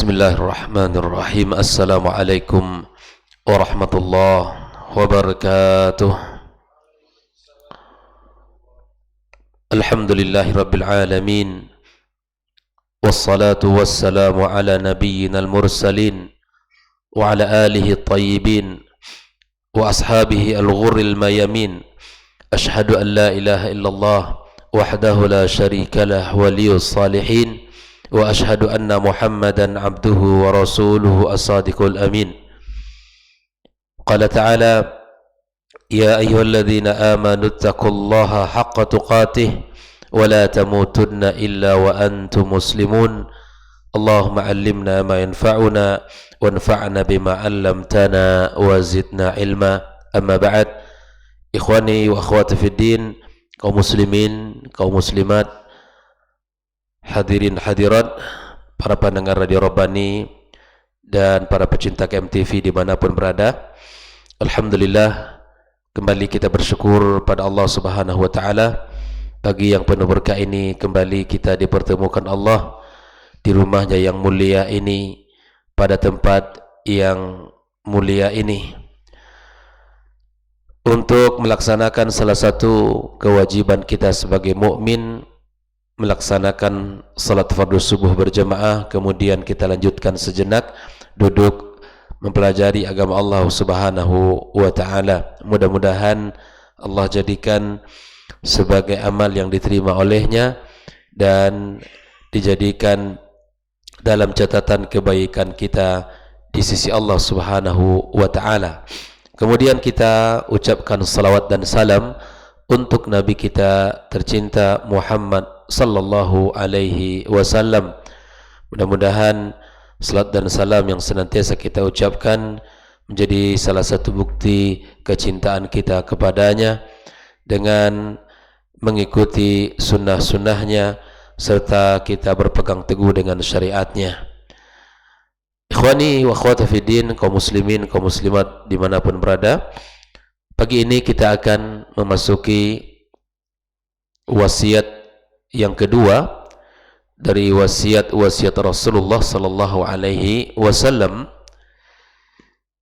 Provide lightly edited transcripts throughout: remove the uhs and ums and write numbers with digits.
Bismillahirrahmanirrahim. Assalamualaikum warahmatullahi wabarakatuh. Alhamdulillahi rabbil alamin. Wassalatu wassalamu ala nabiyyina al-mursalin wa ala alihi at-tayyibin wa ashabihi al-ghurril mayamin. Ashhadu an la ilaha illallah wahdahu la sharika lah waliyus salihin. Wa ashhadu anna Muhammadan abduhu wa rasuluhu as-sadiqul amin. Qala ta'ala ya ayyuhalladzina amanu taqullaha haqqa tuqatih wa la tamutunna illa wa antum muslimun. Allahumma allimna ma yanfa'una wanfa'na bima 'allamtana wa zidna ilma. Amma ba'd. Ikhwani wa akhwati fid din, kaum muslimin, kaum muslimat, hadirin hadirat, para pendengar Radio Rabbani dan para pecinta KMTV dimanapun berada. Alhamdulillah, kembali kita bersyukur pada Allah Subhanahu wa Ta'ala. Pagi yang penuh berkah ini kembali kita dipertemukan Allah di rumahnya yang mulia ini, pada tempat yang mulia ini, untuk melaksanakan salah satu kewajiban kita sebagai mukmin, melaksanakan salat fardu subuh berjamaah. Kemudian kita lanjutkan sejenak duduk mempelajari agama Allah Subhanahu wa Ta'ala. Mudah-mudahan Allah jadikan sebagai amal yang diterima olehnya dan dijadikan dalam catatan kebaikan kita di sisi Allah Subhanahu wa Ta'ala. Kemudian kita ucapkan salawat dan salam untuk Nabi kita tercinta Muhammad sallallahu alaihi wasallam. Mudah-mudahan salat dan salam yang senantiasa kita ucapkan menjadi salah satu bukti kecintaan kita kepadanya dengan mengikuti sunnah-sunnahnya serta kita berpegang teguh dengan syariatnya. Ikhwani wa akhwati fid din, kaum muslimin, kaum muslimat dimanapun berada, pagi ini kita akan memasuki wasiat yang kedua dari wasiat-wasiat Rasulullah sallallahu alaihi wasallam.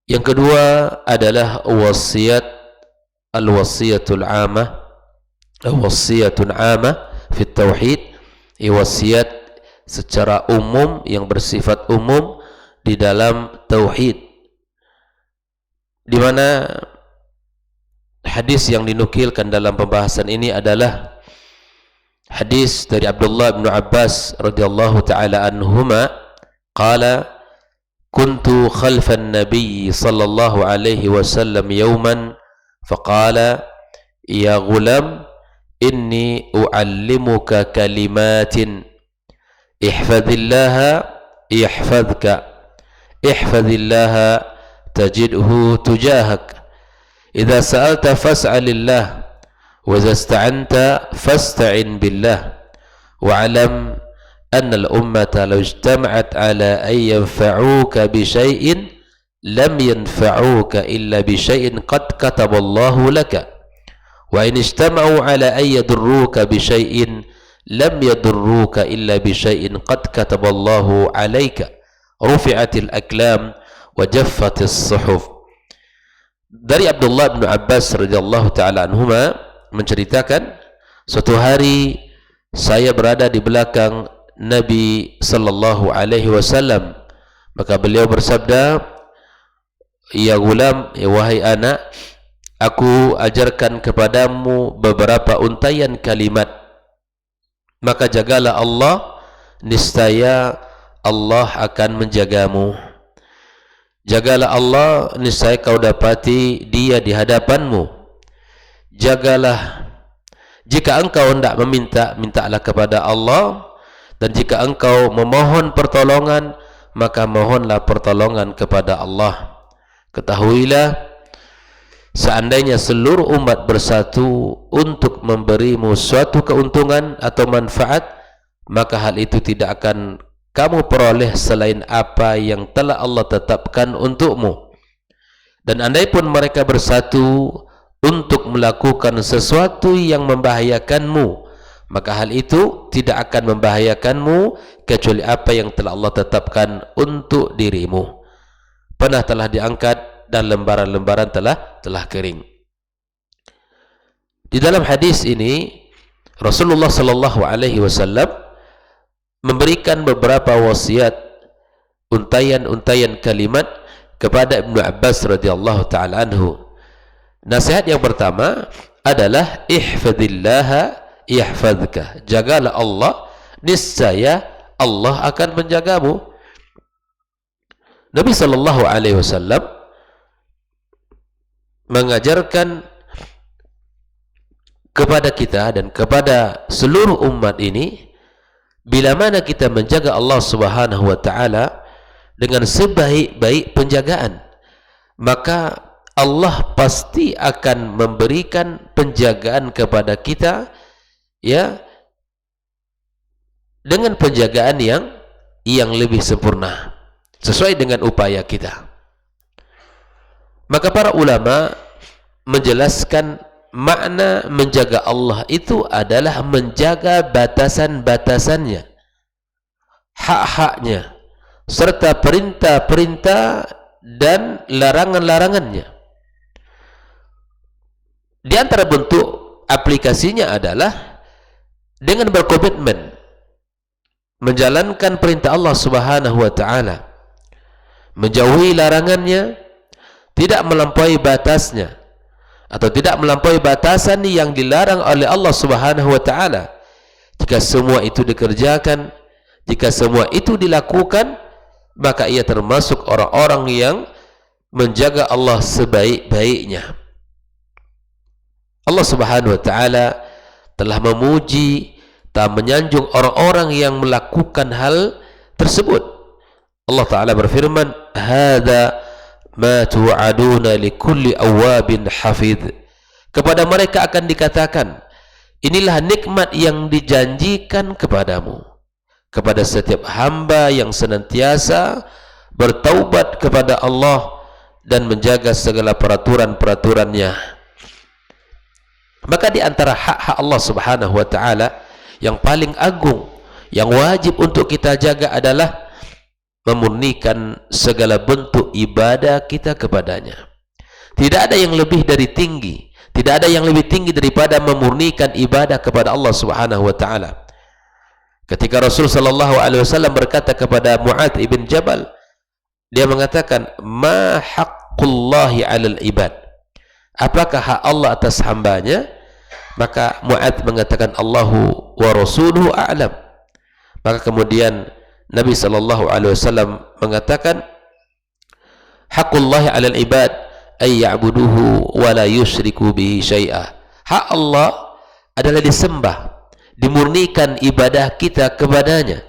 Yang kedua adalah wasiat al-wasiyatul 'amah, wasiyatun 'amah fi tauhid, wasiat secara umum yang bersifat umum di dalam tauhid, di mana hadis yang dinukilkan dalam pembahasan ini adalah hadis dari Abdullah bin Abbas radhiyallahu taala anhuma, qala kuntu khalfan nabiy sallallahu alaihi wasallam yawman faqala ya ghulam inni uallimuka kalimatin ihfadhillaha yahfadhka ihfadhillaha tajidhu tujahak idza sa'alta fas'alillah wa idza ista'anta fasta'in billah wa'lam anna al-ummata law ijtama'at 'ala an yanfa'uka bi syai'in lam yanfa'uka illa bi syai'in qad kataballahu laka wa in ijtama'u 'ala an yadurruka bi syai'in lam yadurruka illa bi syai'in qad kataballahu 'alaika rufi'atil aklam wa jaffatis suhuf. Dari Abdullah bin Abbas radhiyallahu taala anhuma menceritakan, suatu hari saya berada di belakang Nabi sallallahu alaihi wasallam, maka beliau bersabda, ya gulam, ya wahai anak, aku ajarkan kepadamu beberapa untaian kalimat, maka jagalah Allah, niscaya Allah akan menjagamu. Jagalah Allah, niscaya kau dapati Dia di hadapanmu. Jagalah, jika engkau hendak meminta, mintalah kepada Allah, dan jika engkau memohon pertolongan, maka mohonlah pertolongan kepada Allah. Ketahuilah, seandainya seluruh umat bersatu untuk memberimu suatu keuntungan atau manfaat, maka hal itu tidak akan kamu peroleh selain apa yang telah Allah tetapkan untukmu. Dan andai pun mereka bersatu untuk melakukan sesuatu yang membahayakanmu, maka hal itu tidak akan membahayakanmu kecuali apa yang telah Allah tetapkan untuk dirimu. Panah telah diangkat dan lembaran-lembaran telah kering. Di dalam hadis ini Rasulullah sallallahu alaihi wasallam memberikan beberapa wasiat, untayan-untayan kalimat kepada Ibnu Abbas radhiyallahu taala anhu. Nasihat yang pertama adalah ihfadillah yahfadka. Jagalah Allah, niscaya Allah akan menjagamu. Nabi sallallahu alaihi wasallam mengajarkan kepada kita dan kepada seluruh umat ini, bila mana kita menjaga Allah Subhanahu wa taala dengan sebaik-baik penjagaan, maka Allah pasti akan memberikan penjagaan kepada kita, ya, dengan penjagaan yang lebih sempurna sesuai dengan upaya kita. Maka para ulama menjelaskan makna menjaga Allah itu adalah menjaga batasan-batasannya, hak-haknya, serta perintah-perintah dan larangan-larangannya. Di antara bentuk aplikasinya adalah dengan berkomitmen menjalankan perintah Allah Subhanahu wa taala, menjauhi larangannya, tidak melampaui batasnya atau tidak melampaui batasan yang dilarang oleh Allah Subhanahu wa taala. Jika semua itu dikerjakan, jika semua itu dilakukan, maka ia termasuk orang-orang yang menjaga Allah sebaik-baiknya. Allah Subhanahu wa taala telah memuji, telah menyanjung orang-orang yang melakukan hal tersebut. Allah taala berfirman, "Hadza ma tu'aduna likulli awwabin hafidh." Kepada mereka akan dikatakan, inilah nikmat yang dijanjikan kepadamu, kepada setiap hamba yang senantiasa bertaubat kepada Allah dan menjaga segala peraturan-peraturannya. Maka di antara hak-hak Allah Subhanahu wa taala yang paling agung, yang wajib untuk kita jaga adalah memurnikan segala bentuk ibadah kita kepadanya. Tidak ada yang lebih dari tinggi, tidak ada yang lebih tinggi daripada memurnikan ibadah kepada Allah Subhanahu wa taala. Ketika Rasul sallallahu alaihi wasallam berkata kepada Mu'adz ibn Jabal, dia mengatakan, "Ma haqqullahi 'alal ibad?" Apakah hak Allah atas hambanya? Maka Mu'adz mengatakan, "Allahu wa rasuluhu a'lam." Maka kemudian Nabi sallallahu alaihi wasallam mengatakan, "Haqqullahi 'alal ibad ay ya'buduhu wa la yusyriku bihi syai'a." Hak Allah adalah disembah, dimurnikan ibadah kita kepadanya,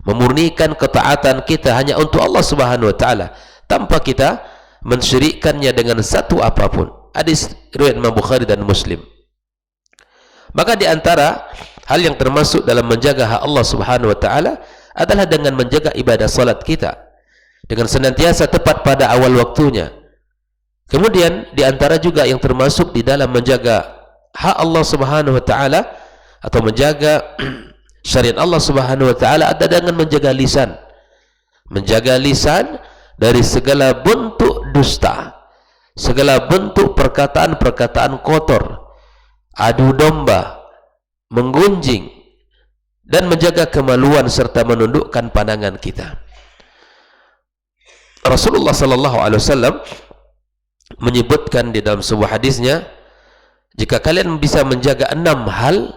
memurnikan ketaatan kita hanya untuk Allah Subhanahu wa taala tanpa kita mensyirikkannya dengan satu apapun. Hadis riwayat Imam Bukhari dan Muslim. Maka di antara hal yang termasuk dalam menjaga hak Allah Subhanahu wa taala adalah dengan menjaga ibadah salat kita dengan senantiasa tepat pada awal waktunya. Kemudian di antara juga yang termasuk di dalam menjaga hak Allah Subhanahu wa taala atau menjaga syariat Allah Subhanahu wa taala adalah dengan menjaga lisan. Menjaga lisan dari segala bentuk dusta, segala bentuk perkataan-perkataan kotor, adu domba, menggunjing, dan menjaga kemaluan serta menundukkan pandangan kita. Rasulullah sallallahu alaihi wasallam menyebutkan di dalam sebuah hadisnya, jika kalian bisa menjaga 6 hal,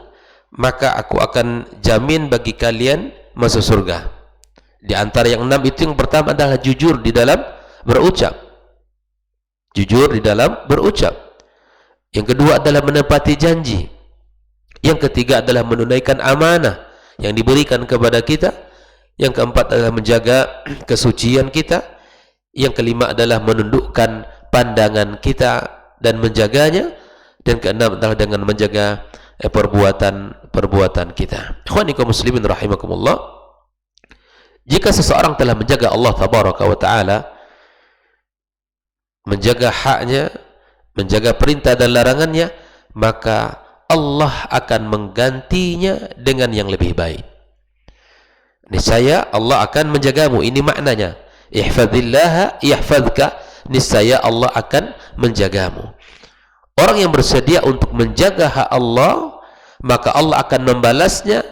maka aku akan jamin bagi kalian masuk surga. Di antara yang 6 itu, yang pertama adalah jujur di dalam berucap. Jujur di dalam berucap. Yang kedua adalah menepati janji. Yang ketiga adalah menunaikan amanah yang diberikan kepada kita. Yang keempat adalah menjaga kesucian kita. Yang kelima adalah menundukkan pandangan kita dan menjaganya. Dan keenam adalah dengan menjaga perbuatan kita. Ikhwani kaum muslimin rahimakumullah, jika seseorang telah menjaga Allah tabaraka wa taala, menjaga haknya, menjaga perintah dan larangannya, maka Allah akan menggantinya dengan yang lebih baik. Niscaya Allah akan menjagamu. Ini maknanya. Ihfadillah yahfadka. Niscaya Allah akan menjagamu. Orang yang bersedia untuk menjaga hak Allah, maka Allah akan membalasnya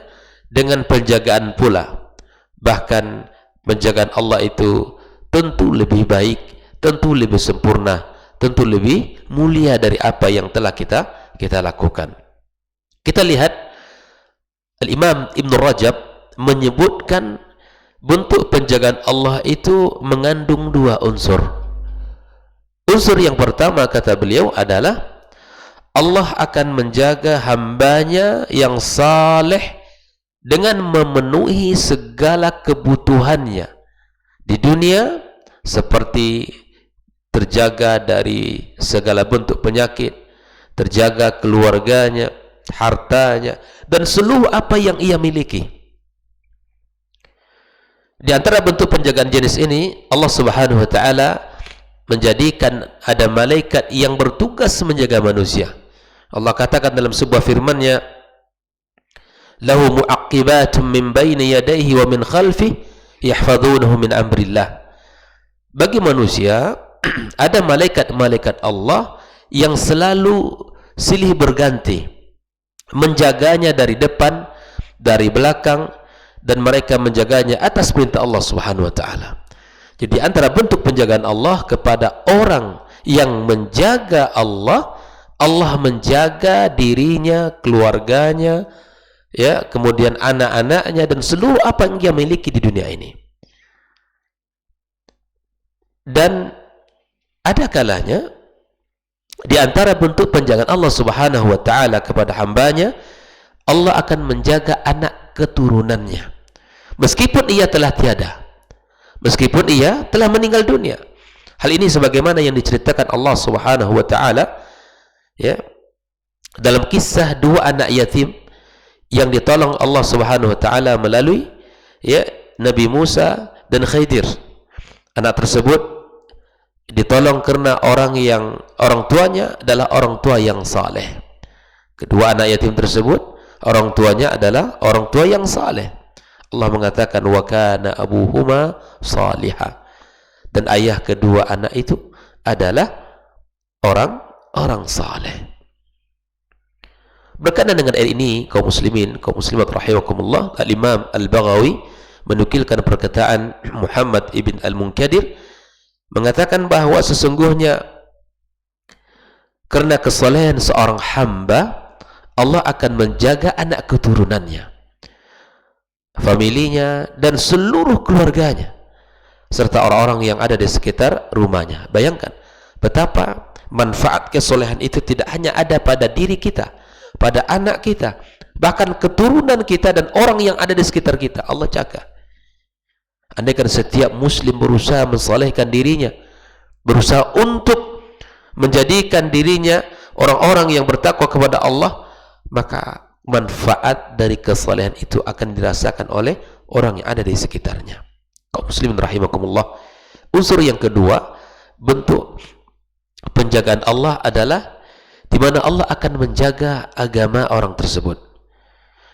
dengan penjagaan pula. Bahkan penjagaan Allah itu tentu lebih baik, tentu lebih sempurna, tentu lebih mulia dari apa yang telah kita lakukan. Kita lihat Al-Imam Ibn Rajab menyebutkan bentuk penjagaan Allah itu mengandung dua unsur. Unsur yang pertama, kata beliau, adalah Allah akan menjaga hambanya yang saleh dengan memenuhi segala kebutuhannya di dunia, seperti terjaga dari segala bentuk penyakit, terjaga keluarganya, hartanya, dan seluruh apa yang ia miliki. Di antara bentuk penjagaan jenis ini, Allah Subhanahu wa taala menjadikan ada malaikat yang bertugas menjaga manusia. Allah katakan dalam sebuah firman-Nya, lahu mu'aqibatun min baini yadayhi wa min khalfihi yahfazunahu min amrillah. Bagi manusia ada malaikat-malaikat Allah yang selalu silih berganti menjaganya dari depan, dari belakang, dan mereka menjaganya atas perintah Allah Subhanahu wa taala. Jadi antara bentuk penjagaan Allah kepada orang yang menjaga Allah, Allah menjaga dirinya, keluarganya, ya, kemudian anak-anaknya, dan seluruh apa yang dia miliki di dunia ini. Dan ada kalanya di antara bentuk penjagaan Allah Subhanahu wa taala kepada hambanya, Allah akan menjaga anak keturunannya meskipun ia telah tiada, meskipun ia telah meninggal dunia. Hal ini sebagaimana yang diceritakan Allah Subhanahu wa taala, ya, dalam kisah dua anak yatim yang ditolong Allah Subhanahu wa taala melalui, ya, Nabi Musa dan Khidir. Anak tersebut ditolong karena orang tuanya adalah orang tua yang saleh. Kedua anak yatim tersebut, orang tuanya adalah orang tua yang saleh. Allah mengatakan wa kana abuhuma salihah, dan ayah kedua anak itu adalah orang saleh. Berkenaan dengan ayat ini, kaum muslimin, kaum muslimat rahimakumullah, Al-Imam Al-Baghawi menukilkan perkataan Muhammad ibn Al-Munkadir mengatakan bahawa sesungguhnya karena kesalehan seorang hamba, Allah akan menjaga anak keturunannya, familinya, dan seluruh keluarganya, serta orang-orang yang ada di sekitar rumahnya. Bayangkan betapa manfaat kesalehan itu tidak hanya ada pada diri kita, pada anak kita, bahkan keturunan kita dan orang yang ada di sekitar kita. Allah jaga. Andaikan setiap muslim berusaha mensalehkan dirinya, berusaha untuk menjadikan dirinya orang-orang yang bertakwa kepada Allah, maka manfaat dari kesalehan itu akan dirasakan oleh orang yang ada di sekitarnya. Kaum muslimin rahimakumullah, unsur yang kedua bentuk penjagaan Allah adalah di mana Allah akan menjaga agama orang tersebut,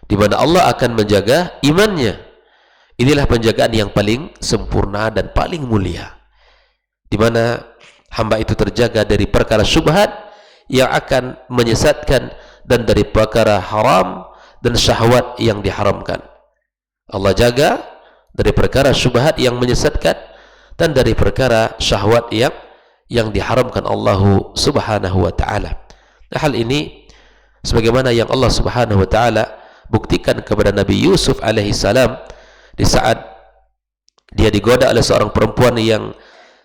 di mana Allah akan menjaga imannya. Inilah penjagaan yang paling sempurna dan paling mulia, di mana hamba itu terjaga dari perkara syubhat yang akan menyesatkan, dan dari perkara haram dan syahwat yang diharamkan. Allah jaga dari perkara syubhat yang menyesatkan dan dari perkara syahwat yang diharamkan Allah Subhanahu wa taala. Hal ini sebagaimana yang Allah Subhanahu wa taala buktikan kepada Nabi Yusuf alaihi salam di saat dia digoda oleh seorang perempuan yang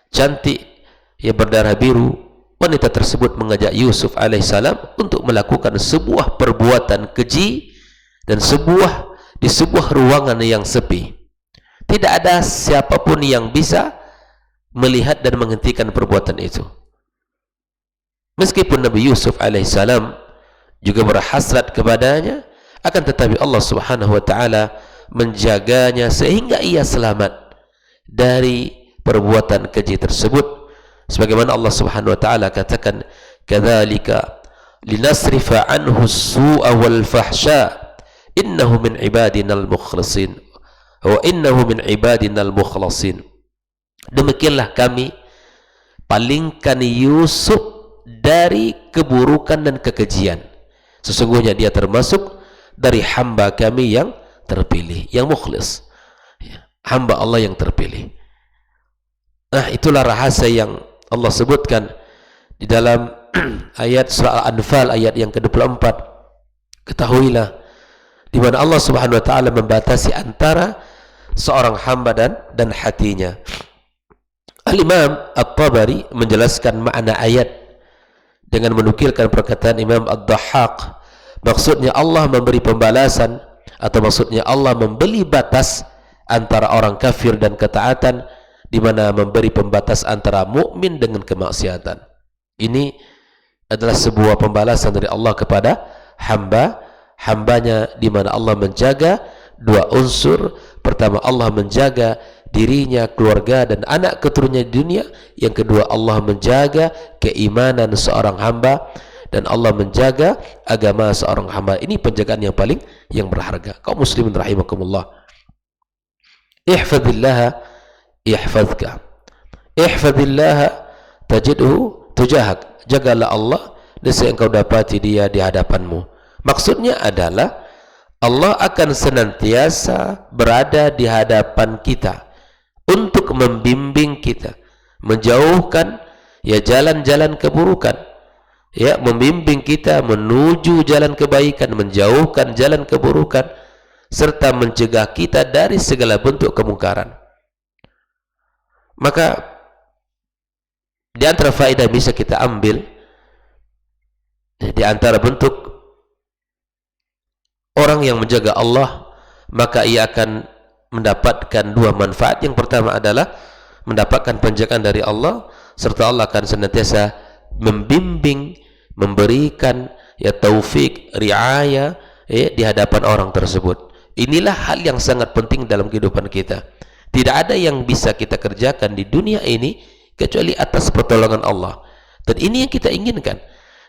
cantik, yang berdarah biru. Wanita tersebut mengajak Yusuf alaihissalam untuk melakukan sebuah perbuatan keji dan di sebuah ruangan yang sepi. Tidak ada siapapun yang bisa melihat dan menghentikan perbuatan itu. Meskipun Nabi Yusuf alaihissalam juga berhasrat kepadanya, akan tetapi Allah Subhanahu wa taala menjaganya sehingga ia selamat dari perbuatan keji tersebut. Sebagaimana Allah Subhanahu wa taala katakan, kadzalika linasrifa anhu as-su'a wal fahsya innahu min ibadinal mukhlasin wa innahu min ibadinal mukhlasin. Demikianlah kami palingkan Yusuf dari keburukan dan kekejian. Sesungguhnya dia termasuk dari hamba kami yang terpilih, yang mukhlis, hamba Allah yang terpilih. Nah, itulah rahasia yang Allah sebutkan di dalam ayat surah Al-Anfal ayat yang ke-24. Ketahuilah di mana Allah Subhanahu wa taala membatasi antara seorang hamba dan hatinya. Al-Imam At-Tabari menjelaskan makna ayat dengan menukilkan perkataan Imam Ad-Dhahhak. Maksudnya Allah memberi pembalasan, atau maksudnya Allah membeli batas antara orang kafir dan ketaatan, di mana memberi pembatas antara mukmin dengan kemaksiatan. Ini adalah sebuah pembalasan dari Allah kepada hambanya, di mana Allah menjaga dua unsur. Pertama, Allah menjaga dirinya, keluarga dan anak keturunannya di dunia. Yang kedua, Allah menjaga keimanan seorang hamba, dan Allah menjaga agama seorang hamba. Ini penjagaan yang berharga. Kaum muslimin rahimakumullah, ihfadillah yahfazka, ihfadillah tajidhu tujahak. Jagalah Allah, nescaya engkau dapati dia di hadapanmu. Maksudnya adalah Allah akan senantiasa berada di hadapan kita untuk membimbing kita, menjauhkan jalan-jalan keburukan, membimbing kita menuju jalan kebaikan, menjauhkan jalan keburukan, serta mencegah kita dari segala bentuk kemungkaran. Maka di antara faedah bisa kita ambil, di antara bentuk orang yang menjaga Allah, maka ia akan mendapatkan dua manfaat. Yang pertama adalah mendapatkan penjagaan dari Allah, serta Allah akan senantiasa membimbing, memberikan taufik, riayah di hadapan orang tersebut. Inilah hal yang sangat penting dalam kehidupan kita. Tidak ada yang bisa kita kerjakan di dunia ini kecuali atas pertolongan Allah. Dan ini yang kita inginkan,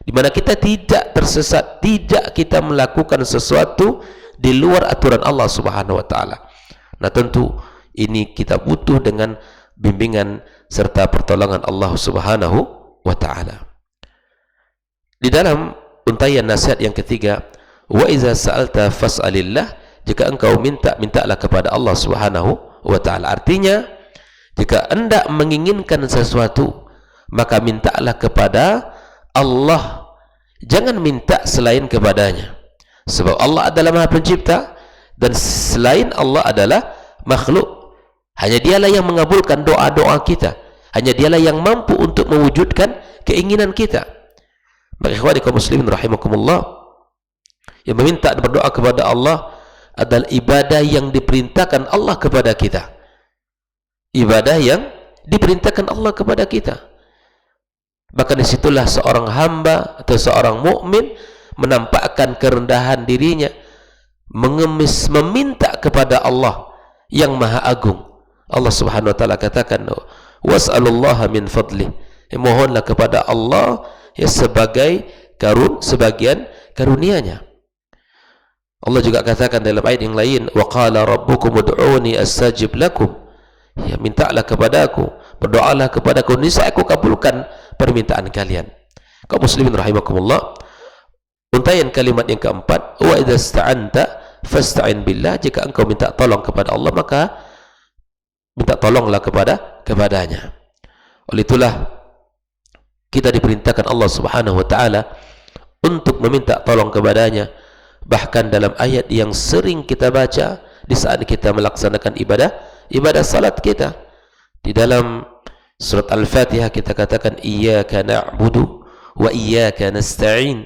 di mana kita tidak tersesat, tidak kita melakukan sesuatu di luar aturan Allah Subhanahu wa taala. Nah, tentu ini kita butuh dengan bimbingan serta pertolongan Allah Subhanahu wa taala. Di dalam untayan nasihat yang ketiga, wa iza sa'alta fas'alillah, jika engkau minta, mintalah kepada Allah Subhanahu wa taala. Artinya, jika hendak menginginkan sesuatu, maka mintalah kepada Allah, jangan minta selain kepadanya. Sebab Allah adalah Maha Pencipta, dan selain Allah adalah makhluk. Hanya dialah yang mengabulkan doa-doa kita, hanya dialah yang mampu untuk mewujudkan keinginan kita. Maka ikhwani kaum muslimin rahimakumullah, yang meminta dan berdoa kepada Allah adalah ibadah yang diperintahkan Allah kepada kita. Ibadah yang diperintahkan Allah kepada kita. Bahkan disitulah seorang hamba atau seorang mukmin menampakkan kerendahan dirinya, mengemis, meminta kepada Allah yang Maha Agung. Allah Subhanahu wa taala katakan, was'alullaha min fadlih, mohonlah kepada Allah sebagai sebagian karunia-Nya. Allah juga katakan dalam ayat yang lain, wa qala rabbukum ud'uni astajib lakum, mintalah kepadaku, berdoalah kepadaku, niscaya aku kabulkan permintaan kalian. Kaum muslimin rahimakumullah, untayan kalimat yang keempat, wa idza sta'anta fasta'in billah, jika engkau minta tolong kepada Allah, maka minta tolonglah kepadanya. Oleh itulah kita diperintahkan Allah Subhanahu wa taala untuk meminta tolong kepadanya. Bahkan dalam ayat yang sering kita baca di saat kita melaksanakan ibadah salat kita, di dalam surat Al-Fatihah kita katakan, iyyaka na'budu wa iyyaka nasta'in,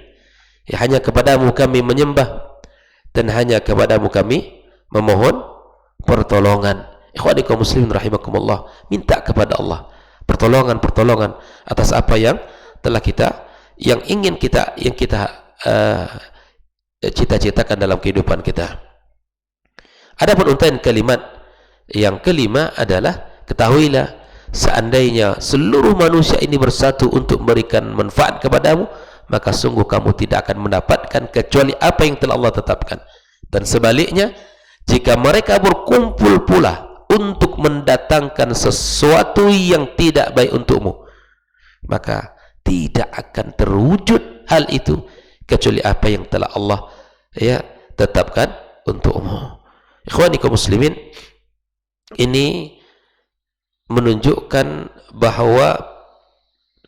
hanya kepadamu kami menyembah dan hanya kepadamu kami memohon pertolongan. Ikhwani kaum muslimin rahimakumullah, minta kepada Allah pertolongan atas apa yang telah yang ingin kita cita-citakan dalam kehidupan kita. Adapun untayan kalimat yang kelima adalah, ketahuilah seandainya seluruh manusia ini bersatu untuk memberikan manfaat kepadamu, maka sungguh kamu tidak akan mendapatkan kecuali apa yang telah Allah tetapkan. Dan sebaliknya, jika mereka berkumpul pula untuk mendatangkan sesuatu yang tidak baik untukmu, maka tidak akan terwujud hal itu kecuali apa yang telah Allah tetapkan untukmu. Ikhwani kaum muslimin, ini menunjukkan bahwa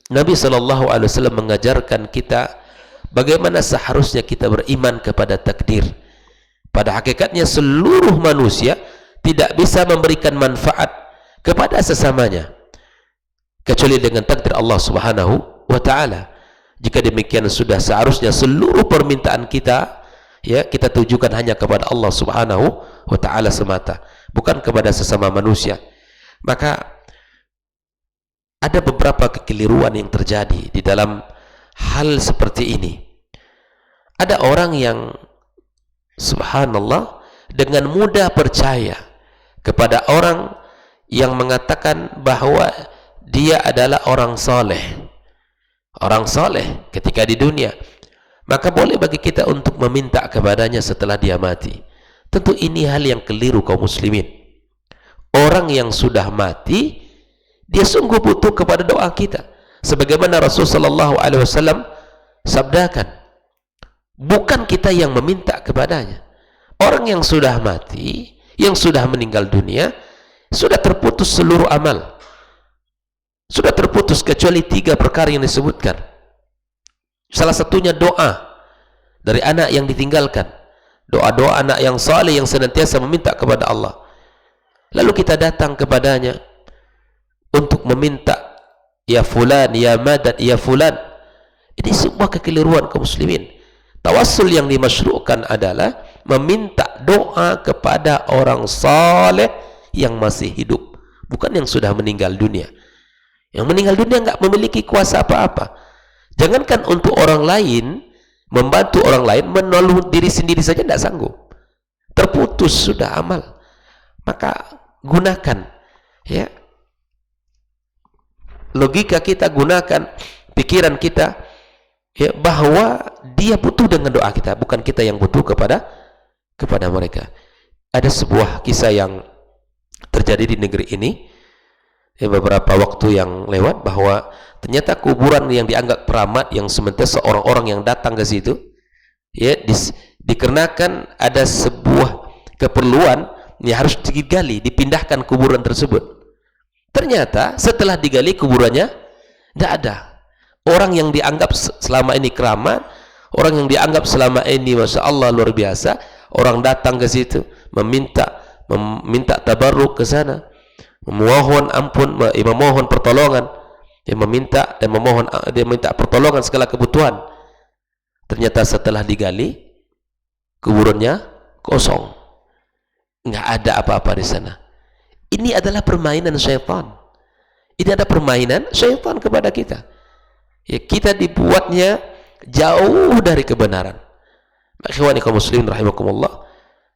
Nabi SAW mengajarkan kita bagaimana seharusnya kita beriman kepada takdir. Pada hakikatnya seluruh manusia tidak bisa memberikan manfaat kepada sesamanya kecuali dengan takdir Allah Subhanahu wa ta'ala. Jika demikian, sudah seharusnya seluruh permintaan kita kita tujukan hanya kepada Allah Subhanahu wa ta'ala semata, bukan kepada sesama manusia. Maka ada beberapa kekeliruan yang terjadi di dalam hal seperti ini. Ada orang yang subhanallah dengan mudah percaya kepada orang yang mengatakan bahwa dia adalah orang soleh. Orang soleh ketika di dunia, maka boleh bagi kita untuk meminta kepadanya setelah dia mati. Tentu ini hal yang keliru kaum muslimin. Orang yang sudah mati, dia sungguh butuh kepada doa kita. Sebagaimana Rasulullah SAW sabdakan, bukan kita yang meminta kepadanya. Orang yang sudah mati, yang sudah meninggal dunia, sudah terputus seluruh amal. Sudah terputus kecuali 3 perkara yang disebutkan. Salah satunya doa dari anak yang ditinggalkan. Doa-doa anak yang saleh yang senantiasa meminta kepada Allah. Lalu kita datang kepadanya untuk meminta, ya fulan, ya madad, ya fulan. Ini sebuah kekeliruan kaum muslimin. Tawassul yang dimasyru'kan adalah meminta doa kepada orang saleh yang masih hidup, bukan yang sudah meninggal dunia. Yang meninggal dunia enggak memiliki kuasa apa-apa. Jangankan untuk orang lain, membantu orang lain, menolong diri sendiri saja tidak sanggup. Terputus sudah amal. Maka gunakan logika kita, gunakan pikiran kita bahwa dia butuh dengan doa kita, bukan kita yang butuh kepada mereka. Ada sebuah kisah yang terjadi di negeri ini beberapa waktu yang lewat, bahwa ternyata kuburan yang dianggap keramat, yang sementara orang-orang yang datang ke situ dikarenakan ada sebuah keperluan yang harus digali, dipindahkan kuburan tersebut. Ternyata setelah digali kuburannya tidak ada. Orang yang dianggap selama ini keramat, orang yang dianggap selama ini masya Allah luar biasa, orang datang ke situ meminta tabarruk ke sana, memohon ampun, memohon pertolongan, dia meminta dan memohon, dia minta pertolongan segala kebutuhan. Ternyata setelah digali kuburannya kosong, nggak ada apa-apa di sana. Ini adalah permainan syaitan. Ini ada permainan syaitan kepada kita. Kita dibuatnya jauh dari kebenaran. Ikhwani kaum muslimin rahimakumullah,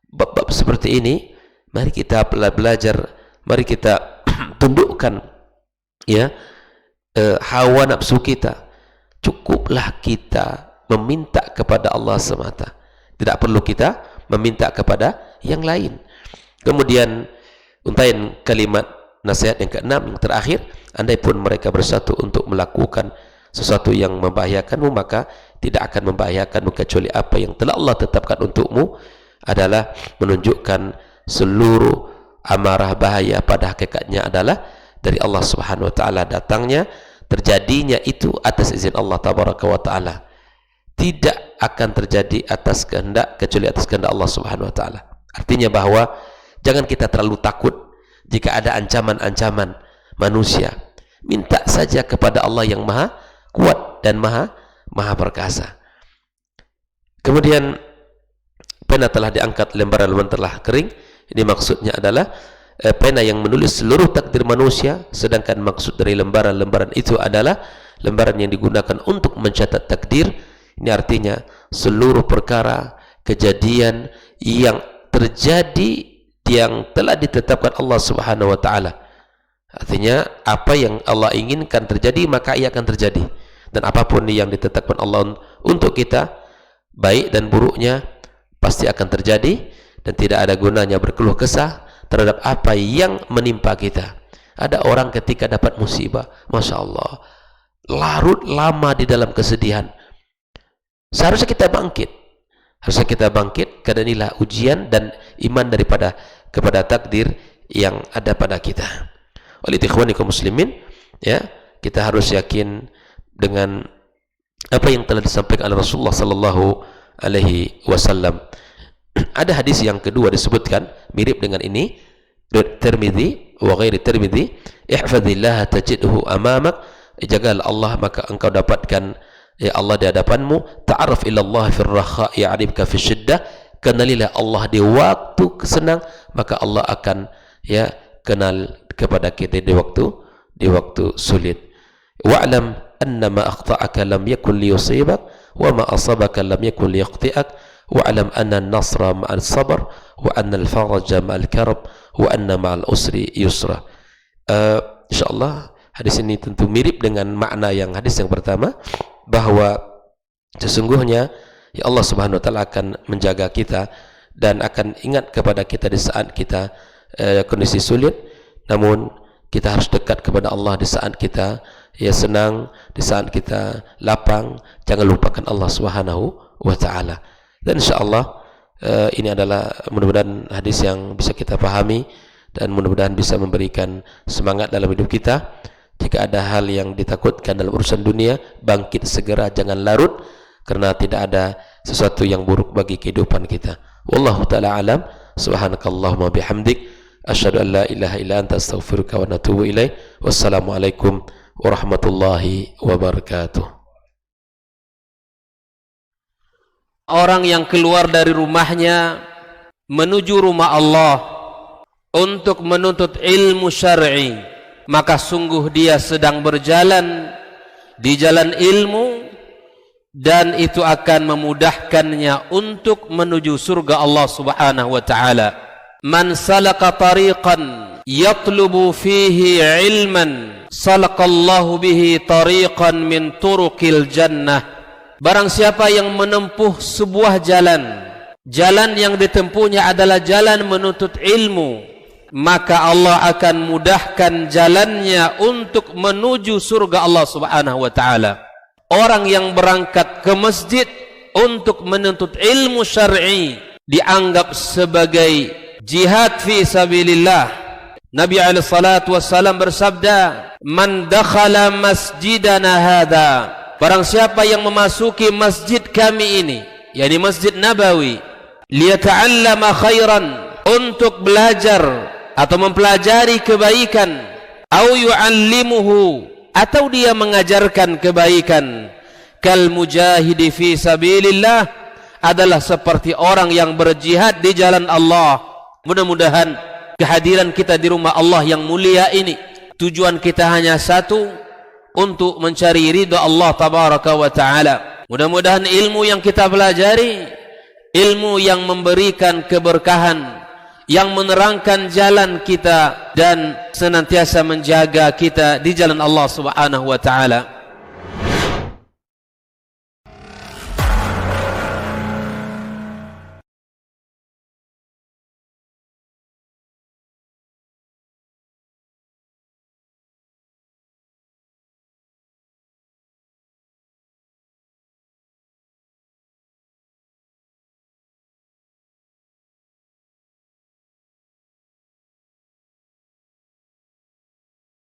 bab-bab seperti ini mari kita belajar, mari kita tundukkan hawa nafsu kita. Cukuplah kita meminta kepada Allah semata, tidak perlu kita meminta kepada yang lain. Kemudian untayan kalimat nasihat yang ke-6 yang terakhir, andai pun mereka bersatu untuk melakukan sesuatu yang membahayakanmu, maka tidak akan membahayakanmu kecuali apa yang telah Allah tetapkan untukmu adalah menunjukkan seluruh amarah bahaya pada hakikatnya adalah dari Allah Subhanahu wa taala. Datangnya, terjadinya itu atas izin Allah tabaraka wa taala. Tidak akan terjadi atas kehendak kecuali atas kehendak Allah Subhanahu wa taala. Artinya bahwa jangan kita terlalu takut jika ada ancaman-ancaman manusia. Minta saja kepada Allah yang maha kuat dan maha perkasa. Kemudian pena telah diangkat, lembaran-lembaran telah kering. Ini maksudnya adalah pena yang menulis seluruh takdir manusia, sedangkan maksud dari lembaran-lembaran itu adalah lembaran yang digunakan untuk mencatat takdir. Ini artinya seluruh perkara kejadian yang terjadi yang telah ditetapkan Allah Subhanahu wa taala. Artinya apa yang Allah inginkan terjadi maka ia akan terjadi. Dan apapun yang ditetapkan Allah untuk kita, baik dan buruknya pasti akan terjadi, dan tidak ada gunanya berkeluh kesah terhadap apa yang menimpa kita. Ada orang ketika dapat musibah, Masya Allah, larut lama di dalam kesedihan. Seharusnya kita bangkit. Harusnya kita bangkit, karena inilah ujian dan iman daripada kepada takdir yang ada pada kita. Oleh ikhwanikum muslimin, ya, kita harus yakin dengan apa yang telah disampaikan oleh Rasulullah sallallahu alaihi wasallam. Ada hadis yang kedua disebutkan mirip dengan ini, Tirmidzi wa ghairi Tirmidzi, ihfazillah tajidhu amamak, jagalah Allah maka engkau dapatkan ya Allah di hadapanmu. Ta'arraf ila Allah fir rakha ya'rifka fi syiddah, kenalilah Allah di waktu senang maka Allah akan ya kenal kepada kita di waktu sulit. Wa'lam annama akhta'aka lam yakun liyusibak wa ma asabaka lam yakun liyakhti'ak wa'lam anna an-nasra ma'al sabr wa anna al-faraja ma'al karb wa anna ma'al usri yusra. Insyaallah hadis ini tentu mirip dengan makna yang hadis yang pertama, bahwa sesungguhnya ya Allah Subhanahu wa taala akan menjaga kita dan akan ingat kepada kita di saat kita kondisi sulit. Namun kita harus dekat kepada Allah di saat kita ya senang, di saat kita lapang. Jangan lupakan Allah Subhanahu wa taala. Dan insyaallah ini adalah mudah-mudahan hadis yang bisa kita pahami dan mudah-mudahan bisa memberikan semangat dalam hidup kita. Jika ada hal yang ditakutkan dalam urusan dunia, bangkit segera, jangan larut, karena tidak ada sesuatu yang buruk bagi kehidupan kita. Wallahu taala alam. Subhanakallahumma bihamdik, asyhadu an la ilaha illa anta, astaghfiruka wa atubu ilaik. Wassalamualaikum warahmatullahi wabarakatuh. Orang yang keluar dari rumahnya menuju rumah Allah untuk menuntut ilmu syar'i, maka sungguh dia sedang berjalan di jalan ilmu, dan itu akan memudahkannya untuk menuju surga Allah Subhanahu wa taala. Man salaka tariqan yatlubu fihi ilman salakallahu bihi tariqan min turuqil jannah. Barang siapa yang menempuh sebuah jalan, jalan yang ditempuhnya adalah jalan menuntut ilmu, maka Allah akan mudahkan jalannya untuk menuju surga Allah Subhanahu wa taala. Orang yang berangkat ke masjid untuk menuntut ilmu syar'i dianggap sebagai jihad fi sabilillah. Nabi alaihi salatu wassalam bersabda, "Man dakhala masjidana hadza", barang siapa yang memasuki masjid kami ini, yakni Masjid Nabawi, liyata'allama khairan, untuk belajar atau mempelajari kebaikan, au yu'allimuhu, atau dia mengajarkan kebaikan, kal mujahidi fi sabilillah, adalah seperti orang yang berjihad di jalan Allah. Mudah-mudahan kehadiran kita di rumah Allah yang mulia ini, tujuan kita hanya satu, untuk mencari ridha Allah tabaraka wa taala. Mudah-mudahan ilmu yang kita pelajari, ilmu yang memberikan keberkahan, yang menerangkan jalan kita dan senantiasa menjaga kita di jalan Allah Subhanahu wa taala.